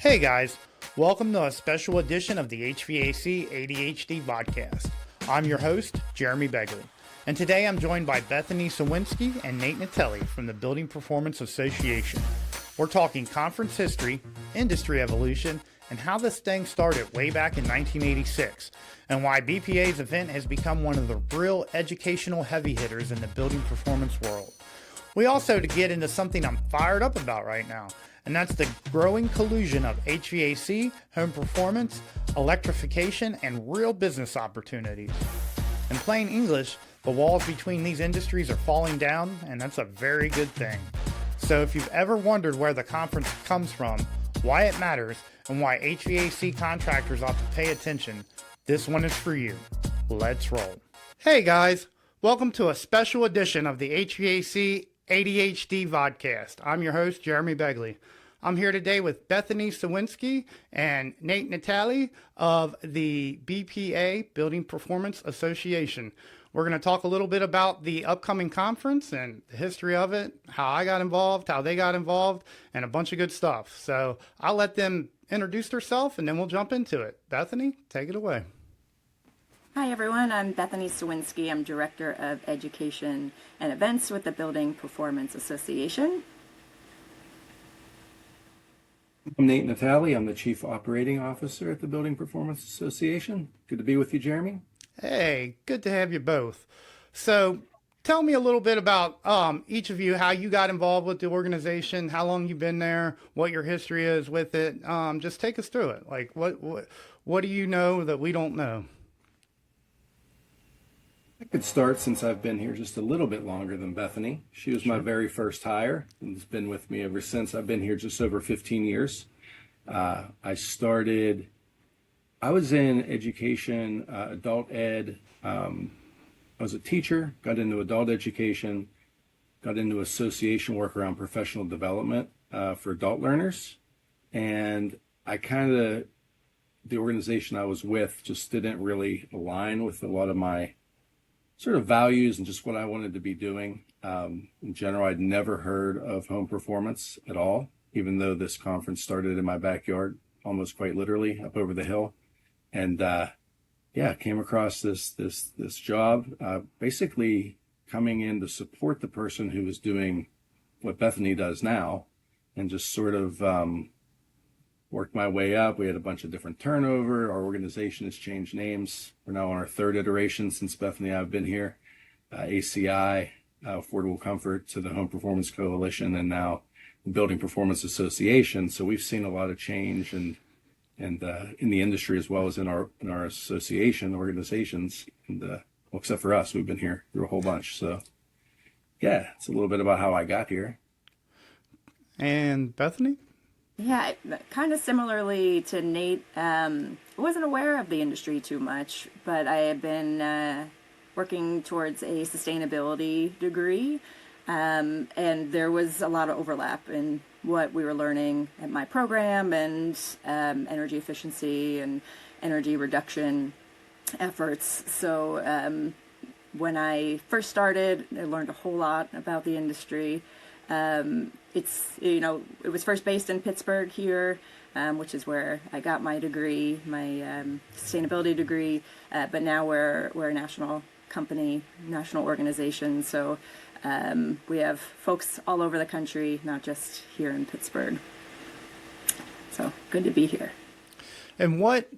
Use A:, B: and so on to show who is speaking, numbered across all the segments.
A: Hey guys, welcome to a special edition of the HVAC ADHD podcast. I'm your host, Jeremy Begley, and today I'm joined by Bethany Sowinski and Nate Natale from the Building Performance Association. We're talking conference history, industry evolution, and how this thing started way back in 1986, and why BPA's event has become one of the real educational heavy hitters in the building performance world. We also get into something I'm fired up about right now, and that's the growing collusion of HVAC, home performance, electrification, and real business opportunities. In plain English, the walls between these industries are falling down, and that's a very good thing. So if you've ever wondered where the conference comes from, why it matters, and why HVAC contractors ought to pay attention, this one is for you. Let's roll. Hey guys, welcome to a special edition of the HVAC ADHD vodcast. I'm your host, Jeremy Begley. I'm here today with Bethany Sowinski and Nate Natale of the BPA Building Performance Association. We're going to talk a little bit about the upcoming conference and the history of it, how I got involved, how they got involved, and a bunch of good stuff. So I'll let them introduce themselves and then we'll jump into it. Bethany, take it away.
B: Hi everyone, I'm Bethany Sowinski. I'm Director of Education and Events with the Building Performance Association.
C: I'm Nate Natale. I'm the Chief Operating Officer at the Building Performance Association. Good to be with you, Jeremy.
A: Hey, good to have you both. So tell me a little bit about each of you, how you got involved with the organization, how long you've been there, what your history is with it. Just take us through it. Like what do you know that we don't know?
C: I could start since I've been here just a little bit longer than Bethany. She was my very first hire and has been with me ever since. I've been here just over 15 years. I was in education, adult ed. I was a teacher, got into adult education, got into association work around professional development for adult learners. And the organization I was with just didn't really align with a lot of my sort of values and just what I wanted to be doing. In general, I'd never heard of home performance at all, even though this conference started in my backyard, almost quite literally up over the hill. And came across this job, basically coming in to support the person who was doing what Bethany does now, and just sort of worked my way up. We had a bunch of different turnover. Our organization has changed names. We're now on our third iteration since Bethany and I have been here. ACI, Affordable Comfort, to the Home Performance Coalition, and now the Building Performance Association. So we've seen a lot of change and in the industry as well as in our association organizations. And well, except for us, we've been here through a whole bunch. So yeah, it's a little bit about how I got here.
A: And Bethany?
B: Yeah, kind of similarly to Nate, I wasn't aware of the industry too much, but I had been working towards a sustainability degree, and there was a lot of overlap in what we were learning at my program and energy efficiency and energy reduction efforts. So when I first started, I learned a whole lot about the industry. It was first based in Pittsburgh here, which is where I got my degree, my sustainability degree. But now we're a national company, national organization. So we have folks all over the country, not just here in Pittsburgh. So good to be here.
A: And what,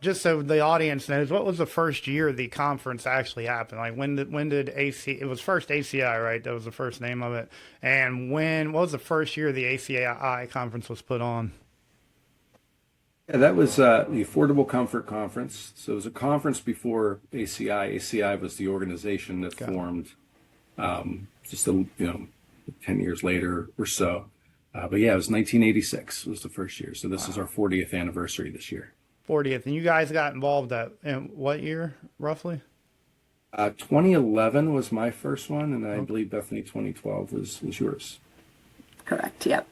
A: just so the audience knows, what was the first year the conference actually happened? Like when did it was first ACI, right? That was the first name of it. And what was the first year the ACI conference was put on?
C: Yeah, that was the Affordable Comfort Conference. So it was a conference before ACI. ACI was the organization that formed just 10 years later or so. But yeah, it was 1986 was the first year. So this is our 40th anniversary this year.
A: 40th. And you guys got involved in what year, roughly?
C: 2011 was my first one, and I believe, Bethany, 2012 was yours.
B: Correct, yep.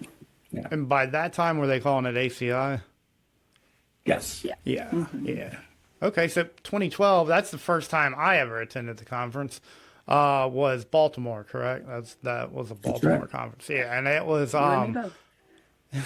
C: Yeah.
A: And by that time, were they calling it ACI?
C: Yes.
B: Yeah.
A: Yeah, yeah. Okay, so 2012, that's the first time I ever attended the conference. Was Baltimore, correct? That was a Baltimore conference. Yeah, and it was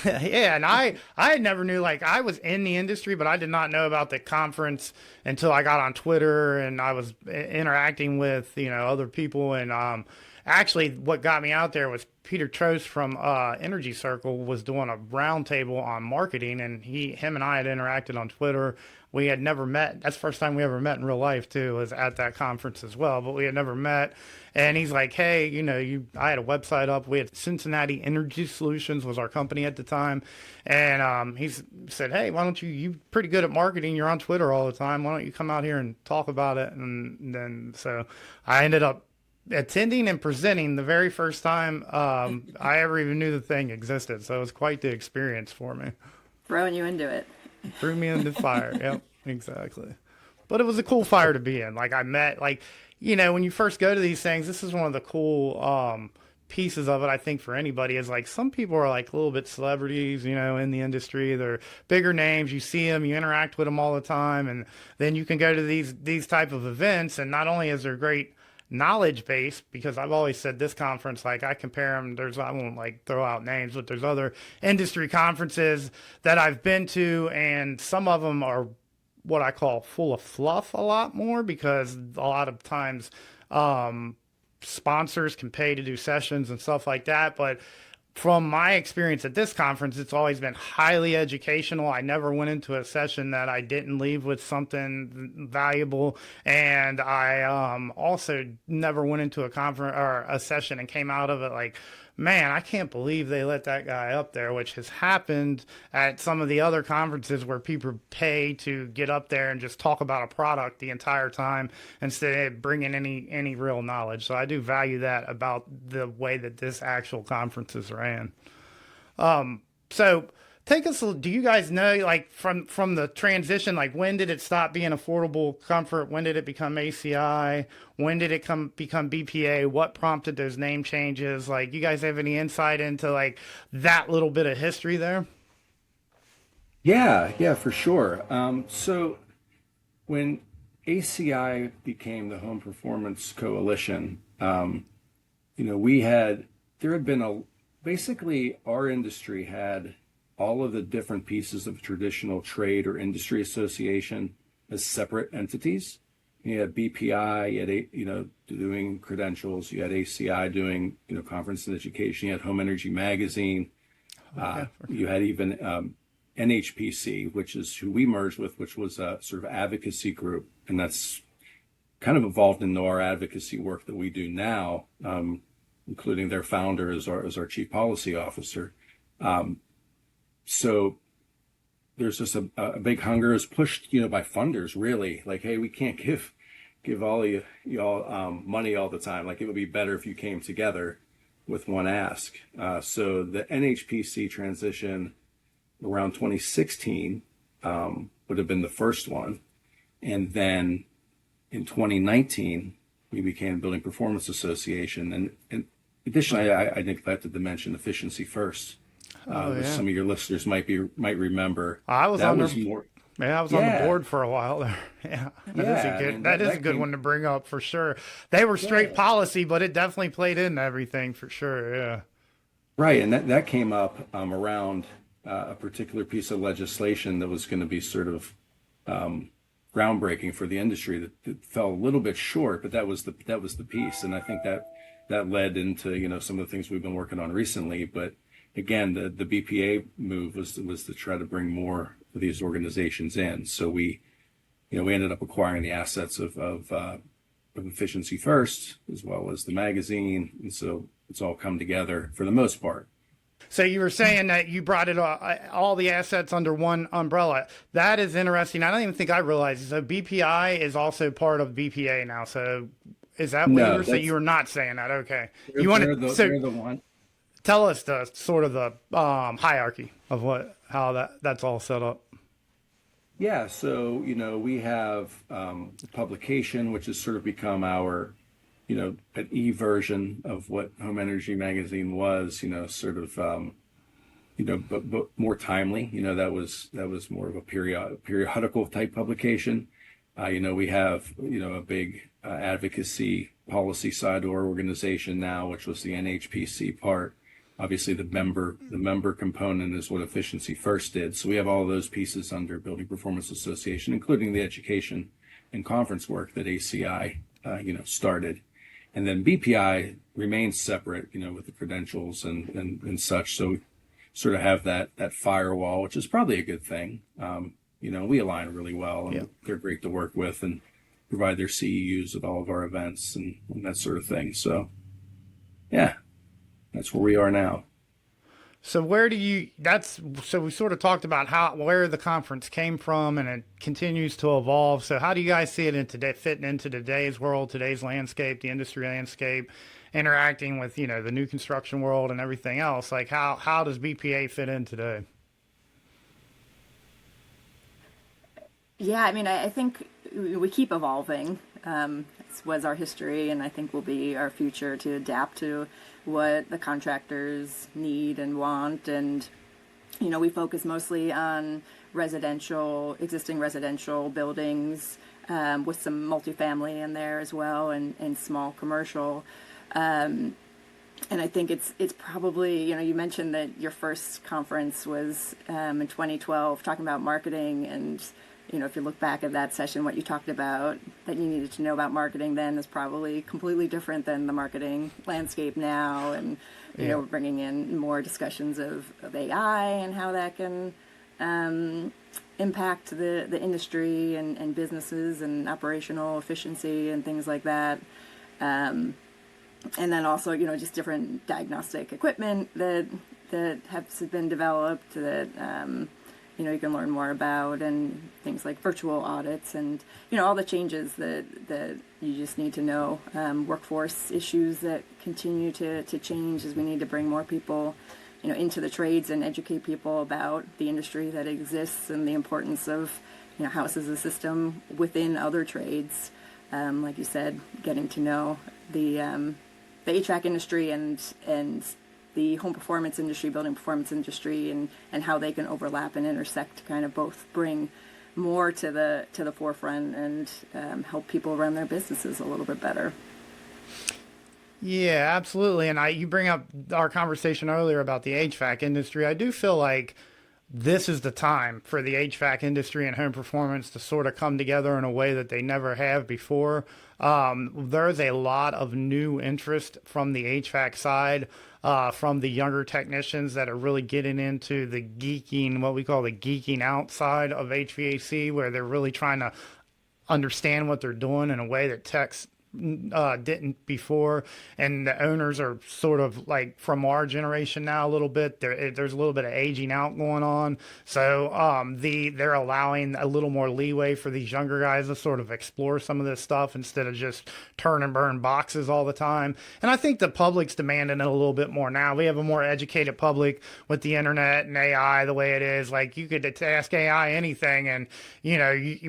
A: Yeah, and I never knew, like, I was in the industry, but I did not know about the conference until I got on Twitter and I was interacting with, other people. And actually what got me out there was Peter Trost from Energy Circle was doing a roundtable on marketing, and him and I had interacted on Twitter. We had never met. That's the first time we ever met in real life too, was at that conference as well, but we had never met. And he's like, hey, I had a website up. We had Cincinnati Energy Solutions was our company at the time. And he said, hey, why don't you pretty good at marketing. You're on Twitter all the time. Why don't you come out here and talk about it? And then, so I ended up attending and presenting the very first time I ever even knew the thing existed. So it was quite the experience for me.
B: Throwing you into it.
A: Threw me into fire. Yep, exactly. But it was a cool fire to be in. Like, I met, like, when you first go to these things, this is one of the cool pieces of it, I think, for anybody, is like some people are like a little bit celebrities, in the industry. They're bigger names. You see them, you interact with them all the time. And then you can go to these type of events, and not only is there great knowledge base, because I've always said this conference, like, I compare them, I won't like throw out names, but there's other industry conferences that I've been to, and some of them are what I call full of fluff a lot more, because a lot of times sponsors can pay to do sessions and stuff like that. But from my experience at this conference, it's always been highly educational. I never went into a session that I didn't leave with something valuable. And I also never went into a conference or a session and came out of it like, man, I can't believe they let that guy up there, which has happened at some of the other conferences where people pay to get up there and just talk about a product the entire time instead of bringing any real knowledge. So I do value that about the way that this actual conference is ran. So take us, do you guys know, like, from the transition, like, when did it stop being affordable comfort? When did it become ACI? When did it become BPA? What prompted those name changes? Like, you guys have any insight into, like, that little bit of history there?
C: Yeah, for sure. So when ACI became the Home Performance Coalition, basically our industry had all of the different pieces of traditional trade or industry association as separate entities. You had BPI, you had, doing credentials. You had ACI doing, conference and education. You had Home Energy Magazine. You had even NHPC, which is who we merged with, which was a sort of advocacy group. And that's kind of evolved into our advocacy work that we do now, including their founder as our chief policy officer. So there's just a big hunger is pushed, by funders, really, like, hey, we can't give all y'all money all the time. Like, it would be better if you came together with one ask. So the NHPC transition around 2016 would have been the first one. And then in 2019, we became Building Performance Association. And additionally, I neglected to mention efficiency first. Which some of your listeners might remember.
A: I was on the board for a while there. Yeah, that is a good one to bring up for sure. They were straight policy, but it definitely played into everything for sure. Yeah,
C: right, and that came up around a particular piece of legislation that was going to be sort of groundbreaking for the industry that fell a little bit short, but that was the piece, and I think that led into some of the things we've been working on recently, but. Again, the BPA move was to try to bring more of these organizations in. So we ended up acquiring the assets of Efficiency First, as well as the magazine. And so it's all come together for the most part.
A: So you were saying that you brought it all the assets under one umbrella. That is interesting. I don't even think I realized. So BPI is also part of BPA now. So is that what you were saying? You were not saying that. Okay.
C: They're the one.
A: Tell us the sort of the hierarchy of how that's all set up.
C: Yeah, so we have publication, which has sort of become our, an e-version of what Home Energy Magazine was. Sort of, but more timely. That was more of a periodical type publication. We have a big advocacy policy side of our organization now, which was the NHPC part. Obviously, the member component is what Efficiency First did. So we have all of those pieces under Building Performance Association, including the education and conference work that ACI, started. And then BPI remains separate, with the credentials and such. So we sort of have that firewall, which is probably a good thing. We align really well, and they're great to work with and provide their CEUs at all of our events and that sort of thing. So, yeah, that's where we are now.
A: So so we sort of talked about where the conference came from, and it continues to evolve. So how do you guys see it fitting into today's world, today's landscape, the industry landscape, interacting with, the new construction world and everything else? Like how does BPA fit in today?
B: Yeah, I mean, I think we keep evolving. This was our history, and I think will be our future, to adapt to what the contractors need and want. And, we focus mostly on existing residential buildings, with some multifamily in there as well, and small commercial. And I think it's probably, you mentioned that your first conference was in 2012, talking about marketing. And if you look back at that session, what you talked about that you needed to know about marketing then is probably completely different than the marketing landscape now. And, we're bringing in more discussions of AI and how that can impact the industry and businesses and operational efficiency and things like that. And then also, just different diagnostic equipment that has been developed that, you can learn more about, and things like virtual audits and, all the changes that you just need to know, workforce issues that continue to change as we need to bring more people, into the trades and educate people about the industry that exists and the importance of, house as a system within other trades. Like you said, getting to know the HVAC industry and the home performance industry, building performance industry, and how they can overlap and intersect to kind of both bring more to the forefront and help people run their businesses a little bit better.
A: Yeah, absolutely. And you bring up our conversation earlier about the HVAC industry. I do feel like this is the time for the HVAC industry and home performance to sort of come together in a way that they never have before. There's a lot of new interest from the HVAC side, from the younger technicians that are really getting into the what we call the geeking out side of HVAC, where they're really trying to understand what they're doing in a way that techs didn't before. And the owners are sort of like from our generation now a little bit. There's a little bit of aging out going on. So they're allowing a little more leeway for these younger guys to sort of explore some of this stuff instead of just turn and burn boxes all the time. And I think the public's demanding it a little bit more now. We have a more educated public with the internet and AI the way it is. Like, you could ask AI anything, and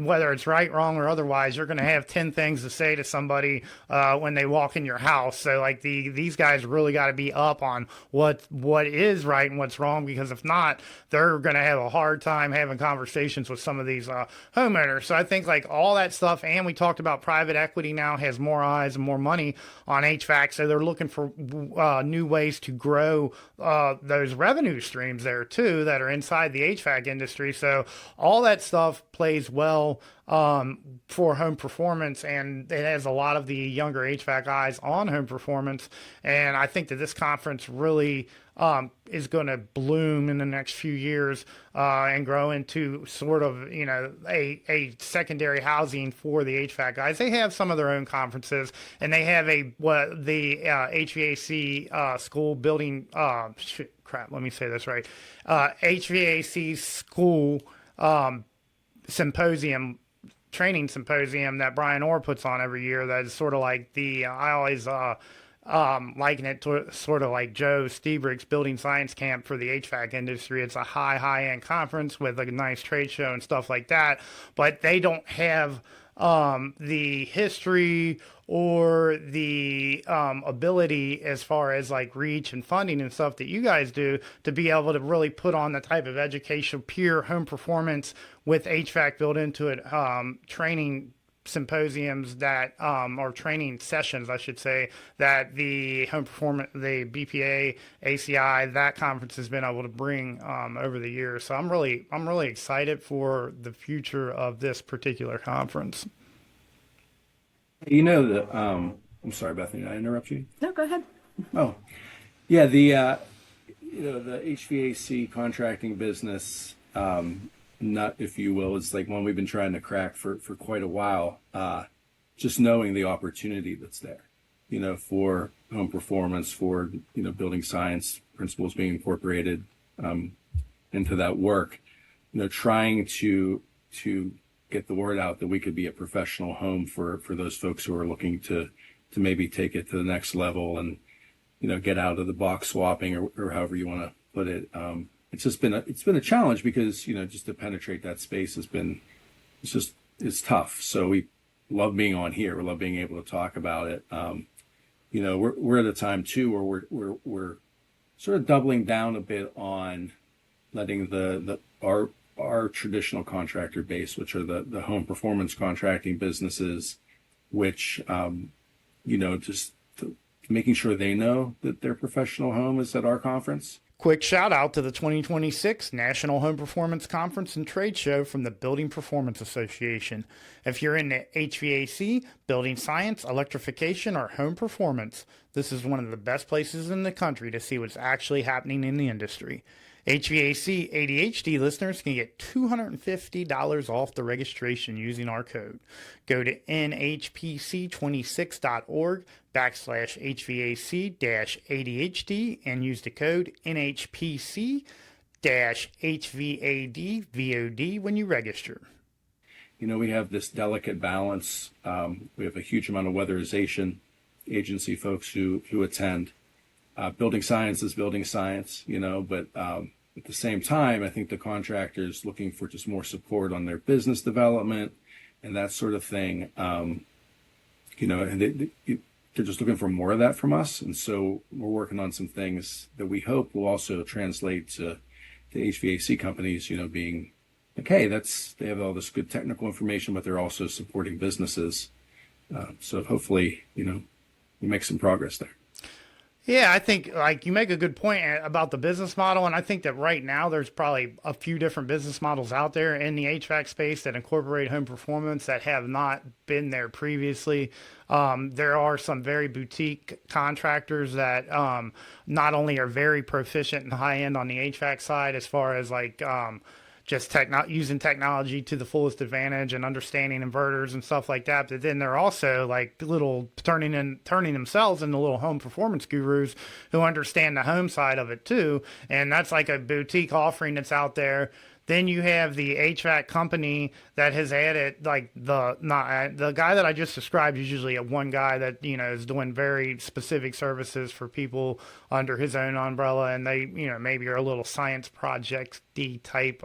A: whether it's right, wrong, or otherwise, you're going to have 10 things to say to somebody when they walk in your house. So like these guys really got to be up on what is right and what's wrong, because if not, they're going to have a hard time having conversations with some of these homeowners. So I think like all that stuff, and we talked about private equity now has more eyes and more money on HVAC, so they're looking for new ways to grow those revenue streams there too that are inside the HVAC industry. So all that stuff plays well for home performance, and it has a lot of the younger HVAC eyes on home performance. And I think that this conference really is going to bloom in the next few years and grow into sort of, a secondary housing for the HVAC guys. They have some of their own conferences, and they have the HVAC school building, let me say this right, HVAC school training symposium that Brian Orr puts on every year. That is sort of like I always liken it to sort of like Joe Stiebrick's building science camp for the HVAC industry. It's a high-end conference with a nice trade show and stuff like that, but they don't have the history or the ability as far as like reach and funding and stuff that you guys do to be able to really put on the type of education, pure home performance with HVAC built into it, training symposiums that, or training sessions, I should say, that the BPA, ACI, that conference has been able to bring over the years. So I'm really excited for the future of this particular conference.
C: You know that I'm sorry, Bethany, did I interrupt you?
B: No, go ahead.
C: Oh, yeah, the HVAC contracting business, nut, if you will, is like one we've been trying to crack for quite a while. Just knowing the opportunity that's there, for home performance, for, building science principles being incorporated into that work, trying to get the word out that we could be a professional home for those folks who are looking to maybe take it to the next level and, get out of the box swapping or however you want to put it. It's been a challenge because, just to penetrate that space it's tough. So we love being on here. We love being able to talk about it. We're at a time too where we're sort of doubling down a bit on letting our traditional contractor base, which are the home performance contracting businesses, which, just making sure they know that their professional home is at our conference.
A: Quick shout out to the 2026 National Home Performance Conference and Trade Show from the Building Performance Association. If you're into HVAC, building science, electrification, or home performance, this is one of the best places in the country to see what's actually happening in the industry. HVAC ADHD listeners can get $250 off the registration using our code. Go to nhpc26.org/HVAC-ADHD and use the code NHPC-HVADVOD when you register.
C: We have this delicate balance. We have a huge amount of weatherization agency folks who attend. Building science is building science, but at the same time, I think the contractors looking for just more support on their business development and that sort of thing, and they're just looking for more of that from us. And so we're working on some things that we hope will also translate to HVAC companies, being like, hey, they have all this good technical information, but they're also supporting businesses. So hopefully, we make some progress there.
A: Yeah, I think you make a good point about the business model, and I think that right now there's probably a few different business models out there in the HVAC space that incorporate home performance that have not been there previously. There are some very boutique contractors that not only are very proficient and high end on the HVAC side as far as just using technology to the fullest advantage and understanding inverters and stuff like that. But then they're also turning themselves into little home performance gurus who understand the home side of it too. And that's like a boutique offering that's out there. Then you have the HVAC company that has added the guy that I just described is usually one guy that is doing very specific services for people under his own umbrella, and they maybe are a little science project-y type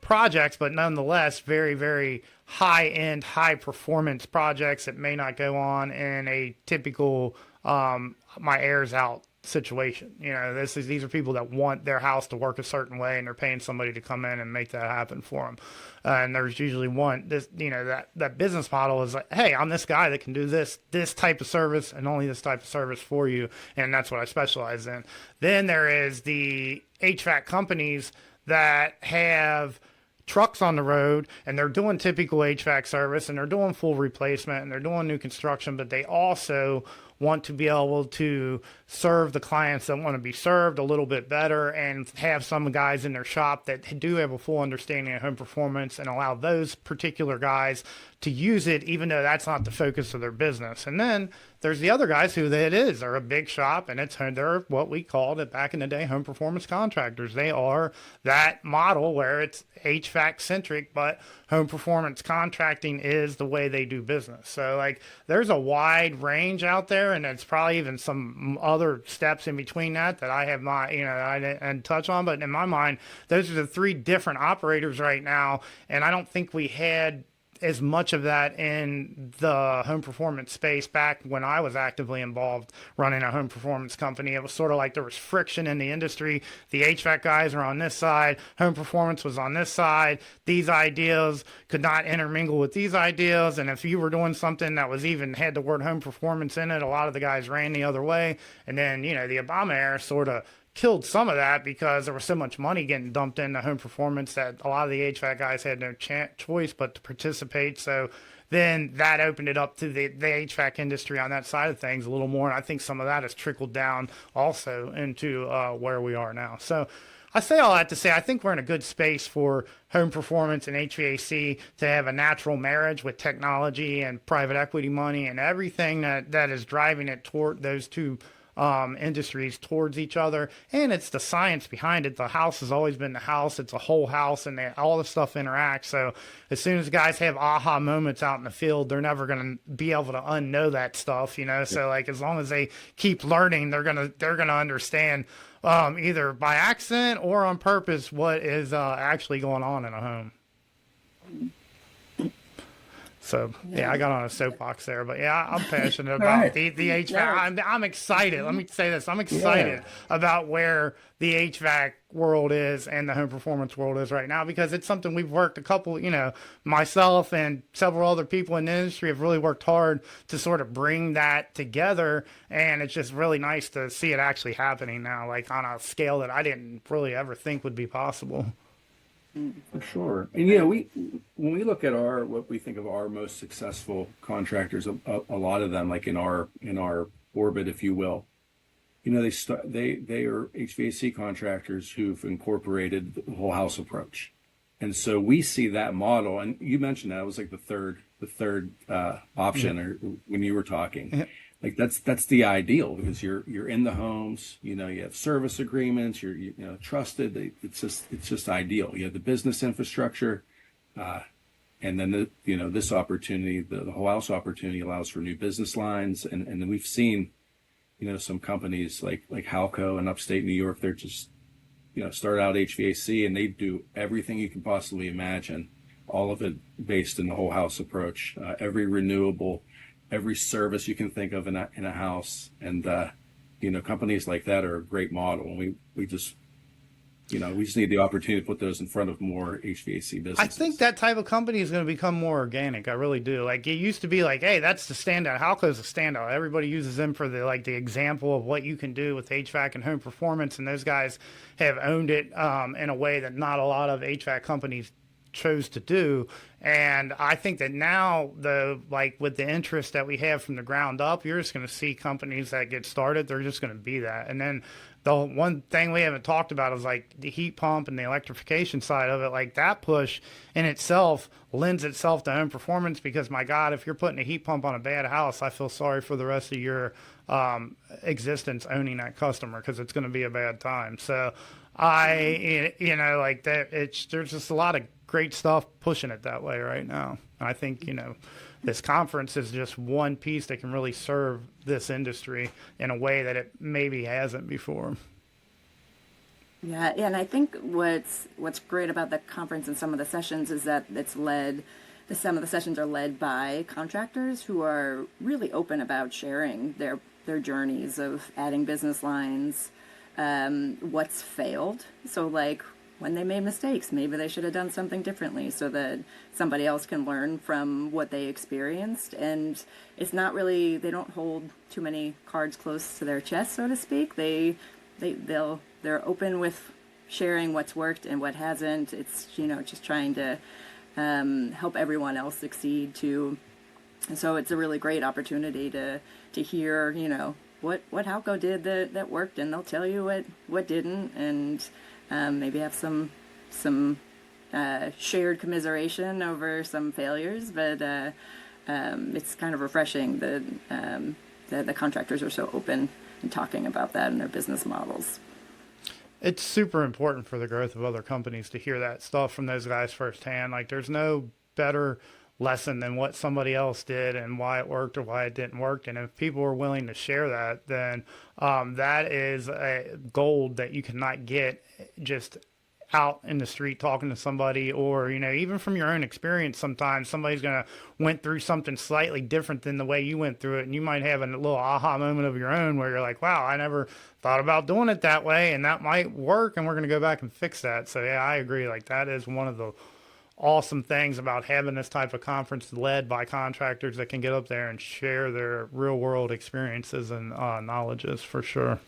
A: projects, but nonetheless very, very high-end, high-performance projects that may not go on in a typical my air's out situation. These are people that want their house to work a certain way, and they're paying somebody to come in and make that happen for them. And there's usually that business model is like, hey, I'm this guy that can do this type of service and only this type of service for you, and that's what I specialize in. Then there is the HVAC companies that have trucks on the road, and they're doing typical HVAC service, and they're doing full replacement, and they're doing new construction, but they also want to be able to serve the clients that want to be served a little bit better and have some guys in their shop that do have a full understanding of home performance and allow those particular guys to use it, even though that's not the focus of their business. And then there's the other guys who they're a big shop, and they're what we called it back in the day, home performance contractors. They are that model where it's HVAC centric, but home performance contracting is the way they do business. So there's a wide range out there, and it's probably even some other steps in between that I have not, I didn't touch on. But in my mind, those are the three different operators right now, and I don't think we had as much of that in the home performance space back when I was actively involved running a home performance company. It was sort of like there was friction in the industry. The HVAC guys are on this side, home performance was on this side. These ideas could not intermingle with these ideas. And if you were doing something that was even had the word home performance in it, a lot of the guys ran the other way. And then, the Obama era sort of killed some of that because there was so much money getting dumped into home performance that a lot of the HVAC guys had no choice but to participate. So then that opened it up to the HVAC industry on that side of things a little more. And I think some of that has trickled down also into where we are now. So I say all that to say I think we're in a good space for home performance and HVAC to have a natural marriage with technology and private equity money and everything that is driving it toward those two industries towards each other. And it's the science behind it. The house has always been the house. It's a whole house, and all the stuff interacts. So as soon as guys have aha moments out in the field, they're never going to be able to unknow that stuff, So like, as long as they keep learning, they're going to understand either by accident or on purpose what is actually going on in a home. So, yeah, I got on a soapbox there, but yeah, I'm passionate about the HVAC. I'm excited. Let me say this. I'm excited about where the HVAC world is and the home performance world is right now, because it's something we've worked myself and several other people in the industry have really worked hard to sort of bring that together. And it's just really nice to see it actually happening now, like on a scale that I didn't really ever think would be possible.
C: For sure. And, when we look at what we think of our most successful contractors, a lot of them, like in our orbit, if you will, they are HVAC contractors who've incorporated the whole house approach. And so we see that model, and you mentioned that it was like the third option, or when you were talking. Like that's the ideal, because you're in the homes, you have service agreements, you're trusted. It's just ideal. You have the business infrastructure, and then this opportunity, the whole house opportunity, allows for new business lines, and then we've seen some companies like Halco in upstate New York. They're just start out HVAC, and they do everything you can possibly imagine, all of it based in the whole house approach, every renewable, every service you can think of in a house. And companies like that are a great model, and we just need the opportunity to put those in front of more HVAC businesses.
A: I think that type of company is going to become more organic. I really do. Like, it used to be like, hey, that's the standout. Halco's a standout. Everybody uses them for the example of what you can do with HVAC and home performance, and those guys have owned it in a way that not a lot of HVAC companies chose to do. And I think that now, with the interest that we have from the ground up, you're just going to see companies that get started, they're just going to be that. And then the one thing we haven't talked about is like the heat pump and the electrification side of it. Like, that push in itself lends itself to home performance, because my God, if you're putting a heat pump on a bad house, I feel sorry for the rest of your existence owning that customer, because it's going to be a bad time. So there's just a lot of great stuff pushing it that way right now. And I think, this conference is just one piece that can really serve this industry in a way that it maybe hasn't before.
B: Yeah, and I think what's great about the conference and some of the sessions is that some of the sessions are led by contractors who are really open about sharing their journeys of adding business lines, what's failed. So like, when they made mistakes, maybe they should have done something differently, so that somebody else can learn from what they experienced. And it's not really, they don't hold too many cards close to their chest, so to speak. They're open with sharing what's worked and what hasn't. It's, just trying to help everyone else succeed too. And so it's a really great opportunity to hear, what Halco did that worked, and they'll tell you what didn't, and maybe have some shared commiseration over some failures. But it's kind of refreshing that the contractors are so open and talking about that in their business models.
A: It's super important for the growth of other companies to hear that stuff from those guys firsthand. Like, there's no better lesson than what somebody else did and why it worked or why it didn't work. And if people are willing to share that, then that is a gold that you cannot get just out in the street talking to somebody, or, you know, even from your own experience, sometimes somebody's going to went through something slightly different than the way you went through it. And you might have a little aha moment of your own where you're like, wow, I never thought about doing it that way. And that might work. And we're going to go back and fix that. So yeah, I agree. Like that is one of the awesome things about having this type of conference led by contractors that can get up there and share their real world experiences and knowledges for sure.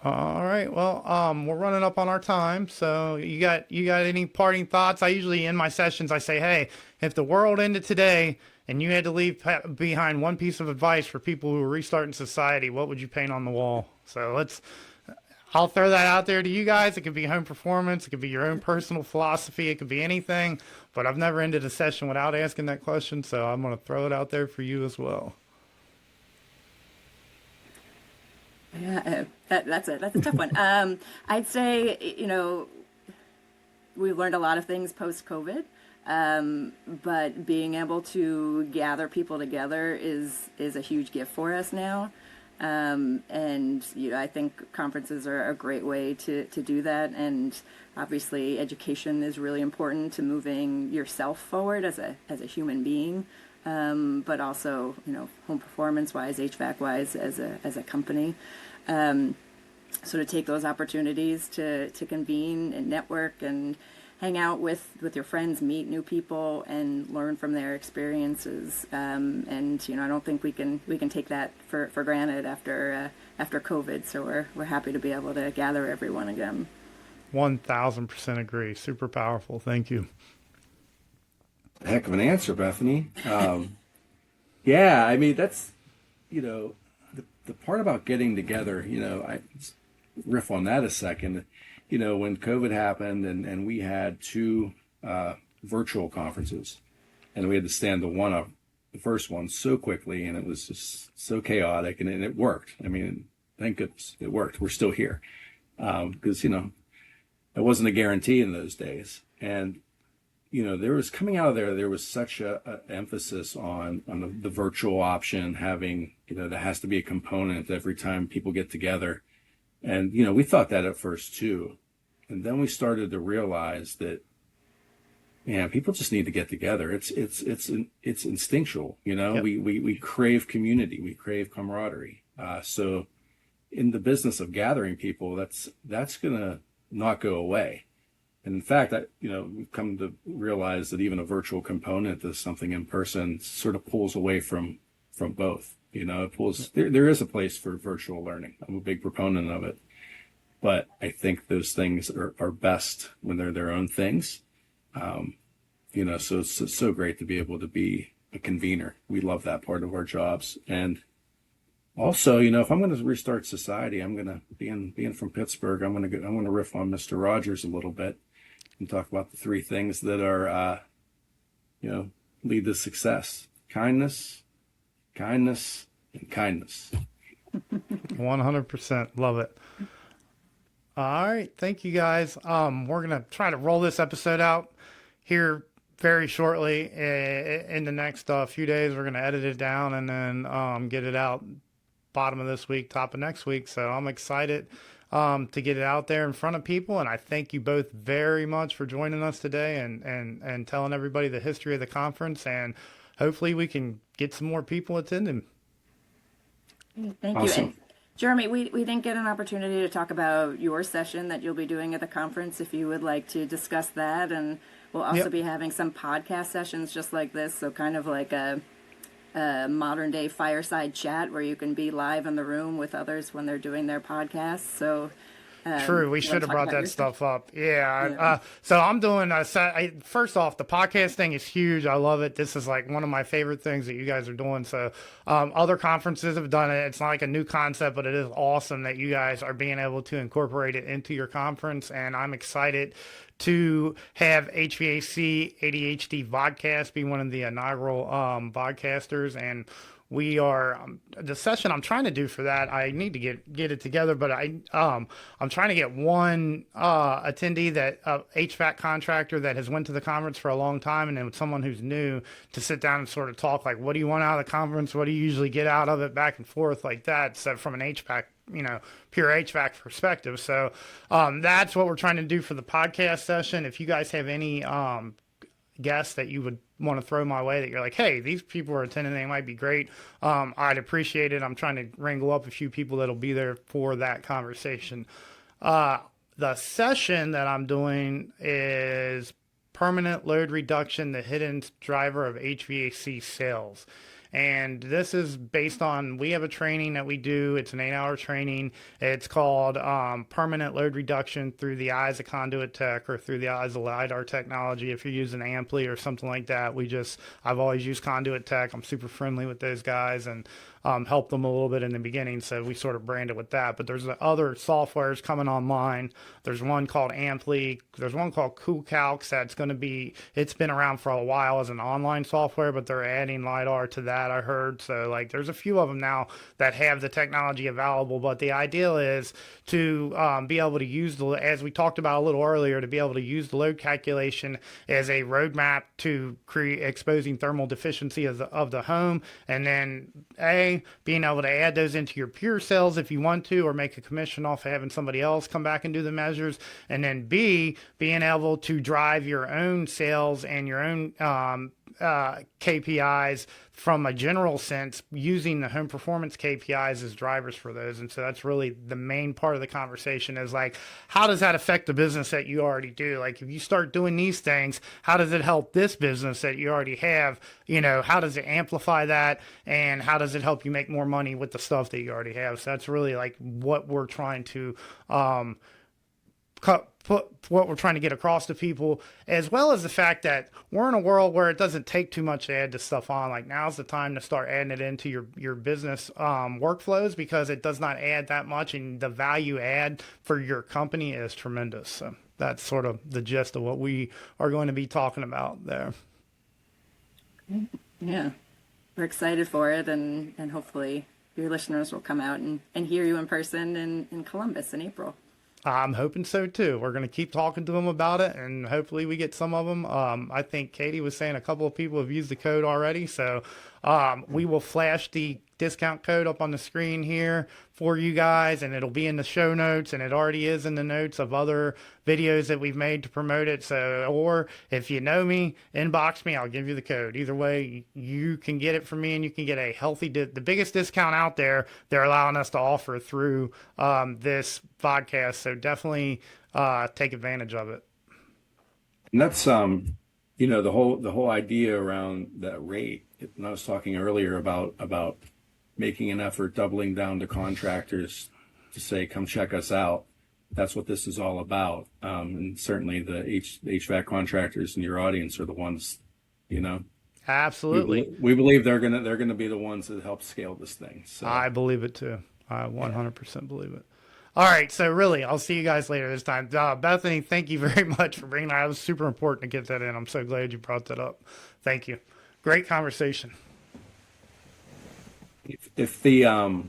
A: All right. Well, we're running up on our time. So you got any parting thoughts? I usually in my sessions, I say, hey, if the world ended today and you had to leave behind one piece of advice for people who are restarting society, what would you paint on the wall? So I'll throw that out there to you guys. It could be home performance. It could be your own personal philosophy. It could be anything, but I've never ended a session without asking that question. So I'm going to throw it out there for you as well.
B: Yeah, that's a tough one. I'd say, you know, we've learned a lot of things post-COVID, but being able to gather people together is a huge gift for us now. And, you know, I think conferences are a great way to do that. And obviously education is really important to moving yourself forward as a human being. But also, you know, home performance wise, HVAC wise, as a company. So to take those opportunities to convene and network and hang out with your friends, meet new people, and learn from their experiences. And you know, I don't think we can take that for granted after COVID. So we're happy to be able to gather everyone again.
C: 1000% agree. Super powerful. Thank you. Heck of an answer, Bethany. Yeah, I mean, that's, you know, the part about getting together, you know, I riff on that a second. You know, when COVID happened and we had two virtual conferences and we had to stand the first one so quickly, and it was just so chaotic, and it worked. I mean, thank goodness it worked. We're still here because, you know, it wasn't a guarantee in those days. And you know, there was coming out of there was such a emphasis on the virtual option, having, you know, there has to be a component every time people get together. And, you know, we thought that at first too. And then we started to realize that, man, people just need to get together. It's instinctual, you know. Yep. We crave community, we crave camaraderie. So in the business of gathering people, that's gonna not go away. And in fact, we've come to realize that even a virtual component to something in person sort of pulls away from both. You know, it pulls. There is a place for virtual learning. I'm a big proponent of it, but I think those things are best when they're their own things. You know, so it's so great to be able to be a convener. We love that part of our jobs. And also, you know, if I'm going to restart society, I'm going to being from Pittsburgh. I'm going to riff on Mr. Rogers a little bit and talk about the three things that are, you know, lead to success: kindness, kindness, and kindness. 100%. Love it. All right. Thank you, guys. We're going to try to roll this episode out here very shortly. In the next few days, we're going to edit it down and then get it out bottom of this week, top of next week. So I'm excited to get it out there in front of people. And I thank you both very much for joining us today and telling everybody the history of the conference. And hopefully we can get some more people attending.
B: Thank awesome. You. And Jeremy, we didn't get an opportunity to talk about your session that you'll be doing at the conference. If you would like to discuss that, and we'll also be having some podcast sessions just like this. So kind of like a modern day fireside chat where you can be live in the room with others when they're doing their podcasts. So
A: true. We should have brought that stuff up. Yeah. So I'm doing first off, the podcast thing is huge. I love it. This is like one of my favorite things that you guys are doing. So other conferences have done it. It's not like a new concept, but it is awesome that you guys are being able to incorporate it into your conference. And I'm excited to have HVAC ADHD Vodcast be one of the inaugural podcasters. And we are the session I'm trying to do for that. I need to get it together, but I'm trying to get one attendee that HVAC contractor that has went to the conference for a long time, and then someone who's new to sit down and sort of talk like, what do you want out of the conference? What do you usually get out of it? Back and forth like that. So from an HVAC pure HVAC perspective. So that's what we're trying to do for the podcast session. If you guys have any guests that you would want to throw my way that you're like, hey, these people are attending, they might be great, I'd appreciate it. I'm trying to wrangle up a few people that'll be there for that conversation. The session that I'm doing is permanent load reduction, the hidden driver of HVAC sales. And this is based on, we have a training that we do. It's an 8-hour training. It's called permanent load reduction through the eyes of conduit tech, or through the eyes of LiDAR technology. If you're using Ampli or something like that, I've always used conduit tech. I'm super friendly with those guys and helped them a little bit in the beginning. So we sort of branded with that, but there's other softwares coming online. There's one called Ampli. There's one called CoolCalcs it's been around for a while as an online software, but they're adding LiDAR to that, I heard. So like there's a few of them now that have the technology available, but the ideal is to be able to use as we talked about a little earlier, to be able to use the load calculation as a roadmap to create exposing thermal deficiency of the home, and then being able to add those into your pure cells if you want to, or make a commission off of having somebody else come back and do the measures, and then B, being able to drive your own sales and your own KPIs from a general sense, using the home performance KPIs as drivers for those. And so that's really the main part of the conversation, is like, how does that affect the business that you already do? Like, if you start doing these things, how does it help this business that you already have? How does it amplify that? And how does it help you make more money with the stuff that you already have? So that's really like what we're trying to what we're trying to get across to people, as well as the fact that we're in a world where it doesn't take too much to add this stuff on. Like, now's the time to start adding it into your business workflows, because it does not add that much, and the value add for your company is tremendous. So that's sort of the gist of what we are going to be talking about there.
B: Yeah, we're excited for it, and hopefully your listeners will come out and hear you in person in Columbus in April.
A: I'm hoping so too. We're going to keep talking to them about it, and hopefully we get some of them. I think Katie was saying a couple of people have used the code already. So we will flash the discount code up on the screen here for you guys, and it'll be in the show notes, and it already is in the notes of other videos that we've made to promote it. So, or if you know me, inbox me, I'll give you the code. Either way, you can get it from me, and you can get a healthy, the biggest discount out there they're allowing us to offer through this podcast. So definitely take advantage of it.
C: And that's the whole idea around that rate. And I was talking earlier about making an effort, doubling down to contractors to say, come check us out. That's what this is all about. And certainly the HVAC contractors in your audience are the ones,
A: Absolutely.
C: We believe they're gonna be the ones that help scale this thing. So
A: I believe it too. I 100% believe it. All right, so really, I'll see you guys later this time. Bethany, thank you very much for bringing that. It was super important to get that in. I'm so glad you brought that up. Thank you. Great conversation.
C: If that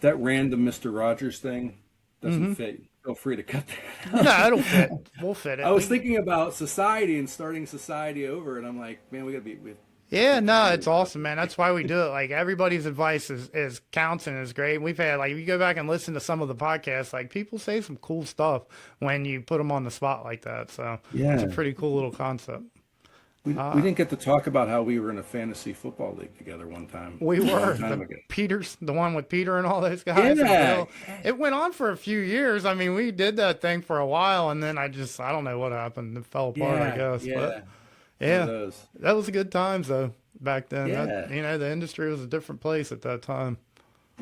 C: random Mr. Rogers thing doesn't fit, feel free to cut that out.
A: No, it'll fit. We'll fit it.
C: I was thinking about society and starting society over, and I'm like, man, we gotta be with.
A: Yeah, no, it's awesome, man. That's why we do it. Like, everybody's advice is counts and is great. We've had, like, if you go back and listen to some of the podcasts, like, people say some cool stuff when you put them on the spot like that. So
C: yeah,
A: it's a pretty cool little concept.
C: We didn't get to talk about how we were in a fantasy football league together one time.
A: We were. The one with Peter and all those guys.
C: Yeah.
A: It went on for a few years. I mean, we did that thing for a while, and then I don't know what happened. It fell apart, I guess.
C: Yeah.
A: But yeah, that was good times, though, back then.
C: Yeah.
A: The industry was a different place at that time.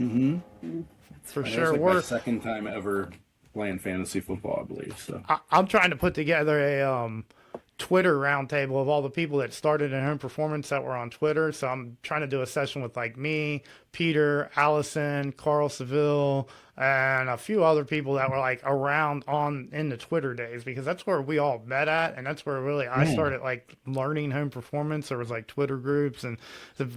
C: Mm-hmm.
A: For
C: That
A: sure.
C: was like my second time ever playing fantasy football, I believe. So
A: I'm trying to put together a Twitter roundtable of all the people that started in home performance that were on Twitter. So I'm trying to do a session with like me, Peter, Allison, Carl Seville, and a few other people that were like around in the Twitter days, because that's where we all met at. And that's where really I started like learning home performance. There was like Twitter groups and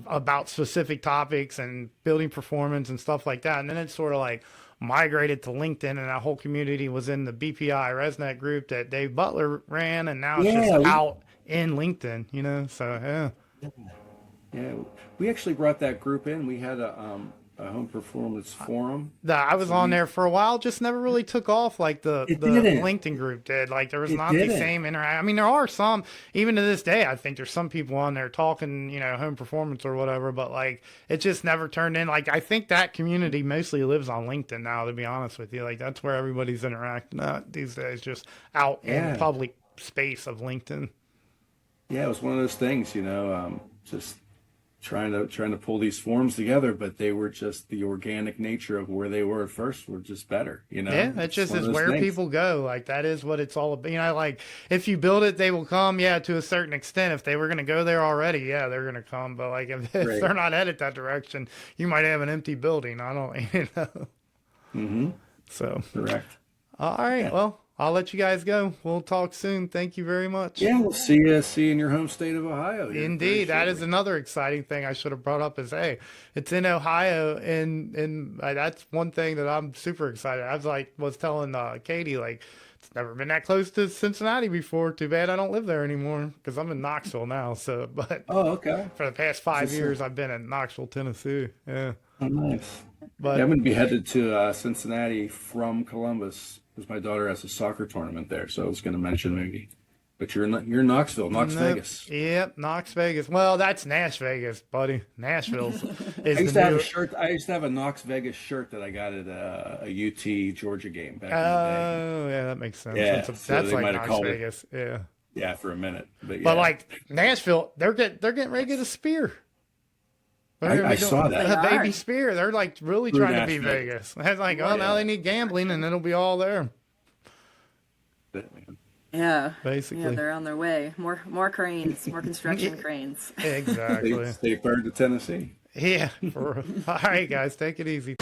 A: about specific topics and building performance and stuff like that. And then it's sort of like migrated to LinkedIn, and that whole community was in the BPI ResNet group that Dave Butler ran, and now it's just out in LinkedIn, so yeah.
C: Yeah, we actually brought that group in. We had a Home Performance Forum.
A: I was on there for a while, just never really took off like the
C: didn't.
A: LinkedIn group did. Like there was
C: It
A: not the
C: didn't.
A: same interact. I mean, there are some, even to this day, I think there's some people on there talking, home performance or whatever, but like it just never turned in. Like I think that community mostly lives on LinkedIn now, to be honest with you. Like that's where everybody's interacting these days, just out in the public space of LinkedIn.
C: Yeah, it was one of those things, just trying to pull these forms together, but they were just the organic nature of where they were at first were just better,
A: Yeah, it just is where people go. Like that is what it's all about. Like if you build it, they will come. Yeah, to a certain extent. If they were going to go there already, yeah, they're going to come. But like if they're not headed that direction, you might have an empty building. I don't,
C: Mm-hmm.
A: So
C: correct.
A: All right.
C: Yeah.
A: Well, I'll let you guys go. We'll talk soon. Thank you very much.
C: Yeah, we'll see you in your home state of Ohio.
A: Indeed, that is another exciting thing I should have brought up. Is hey, it's in Ohio, and that's one thing that I'm super excited. I was telling Katie like it's never been that close to Cincinnati before. Too bad I don't live there anymore because I'm in Knoxville now. So, but
C: okay.
A: For the past 5 years, I've been in Knoxville, Tennessee. Yeah.
C: Oh, nice.
A: But
C: yeah, I'm going to be headed to Cincinnati from Columbus because my daughter has a soccer tournament there. So I was going to mention maybe. But you're in Knoxville, Vegas.
A: Yep, Knox Vegas. Well, that's Nash Vegas, buddy. Nashville's is
C: I used
A: the
C: to have
A: new.
C: a shirt. I used to have a Knox Vegas shirt that I got at a UT Georgia game back in the day.
A: Oh, yeah, that makes sense.
C: Yeah,
A: that's
C: so they
A: like
C: might have
A: Knox
C: called it-
A: Vegas. Yeah.
C: Yeah, for a minute. But
A: like Nashville, they're getting ready to get a spear.
C: I saw that.
A: A baby spear. They're like really
C: Through
A: trying to be
C: Nashville.
A: Vegas. It's like, now they need gambling and it'll be all there.
B: Yeah.
A: Basically.
B: Yeah, they're on their way. More cranes, more construction cranes.
A: Exactly.
C: State bird to Tennessee.
A: Yeah. All right, guys, take it easy.